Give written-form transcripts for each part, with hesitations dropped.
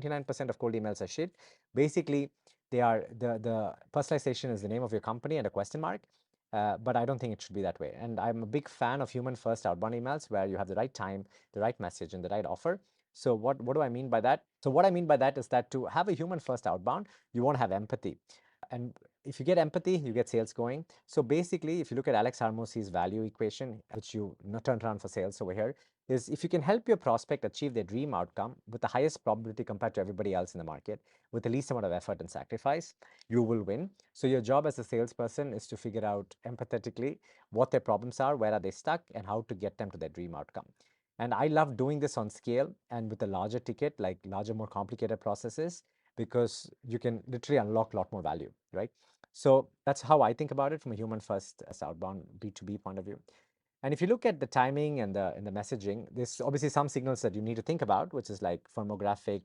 99% of cold emails are shit. Basically, they are the personalization is the name of your company and a question mark. But I don't think it should be that way. And I'm a big fan of human first outbound emails where you have the right time, the right message, and the right offer. So what do I mean by that? So what I mean by that is that to have a human first outbound, you want to have empathy. And if you get empathy, you get sales going. So basically, if you look at Alex Harmosi's value equation, which you turned around for sales over here, is if you can help your prospect achieve their dream outcome with the highest probability compared to everybody else in the market, with the least amount of effort and sacrifice, you will win. So your job as a salesperson is to figure out empathetically what their problems are, where are they stuck, and how to get them to their dream outcome. And I love doing this on scale and with a larger ticket, like larger, more complicated processes, because you can literally unlock a lot more value, right? So that's how I think about it from a human first as outbound B2B point of view. And if you look at the timing and the messaging, there's obviously some signals that you need to think about, which is like firmographic,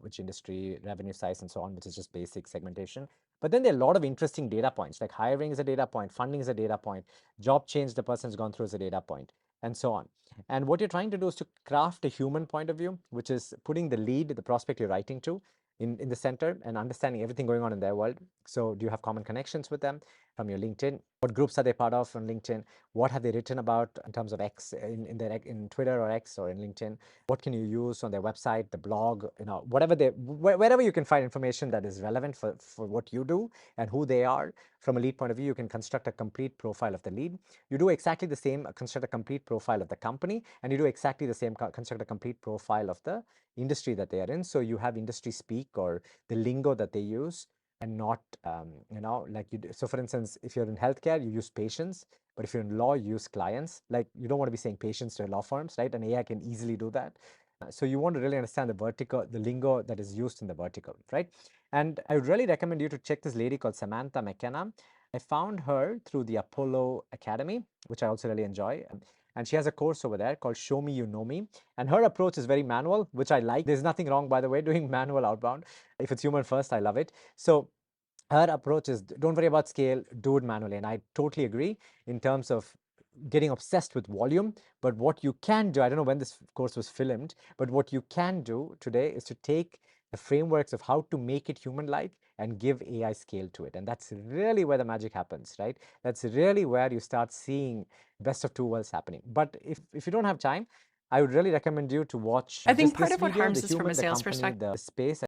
which industry, revenue size, and so on, which is just basic segmentation. But then there are a lot of interesting data points, like hiring is a data point, funding is a data point, job change the person's gone through is a data point, and so on. And what you're trying to do is to craft a human point of view, which is putting the lead, the prospect you're writing to, in the center and understanding everything going on in their world. So do you have common connections with them from your LinkedIn? What groups are they part of on LinkedIn? What have they written about in terms of X in Twitter or X or in LinkedIn? What can you use on their website, the blog, wherever you can find information that is relevant for what you do and who they are. From a lead point of view, you can construct a complete profile of the lead. You do exactly the same, construct a complete profile of the company, and you do exactly the same, construct a complete profile of the industry that they are in. So you have industry speak or the lingo that they use, and not, like you do. So for instance, if you're in healthcare, you use patients, but if you're in law, you use clients. Like you don't want to be saying patients to law firms, right? And AI can easily do that. So you want to really understand the vertical, the lingo that is used in the vertical, right? And I would really recommend you to check this lady called Samantha McKenna. I found her through the Apollo Academy, which I also really enjoy. And she has a course over there called Show Me You Know Me. And her approach is very manual, which I like. There's nothing wrong, by the way, doing manual outbound. If it's human first, I love it. So her approach is don't worry about scale, do it manually. And I totally agree in terms of getting obsessed with volume. But what you can do, I don't know when this course was filmed, but what you can do today is to take the frameworks of how to make it human-like and give AI scale to it. And that's really where the magic happens, right? That's really where you start seeing best of two worlds happening. But if you don't have time, I would really recommend you to watch I think just part this of what video, the harms us from a human, the sales company, perspective the space.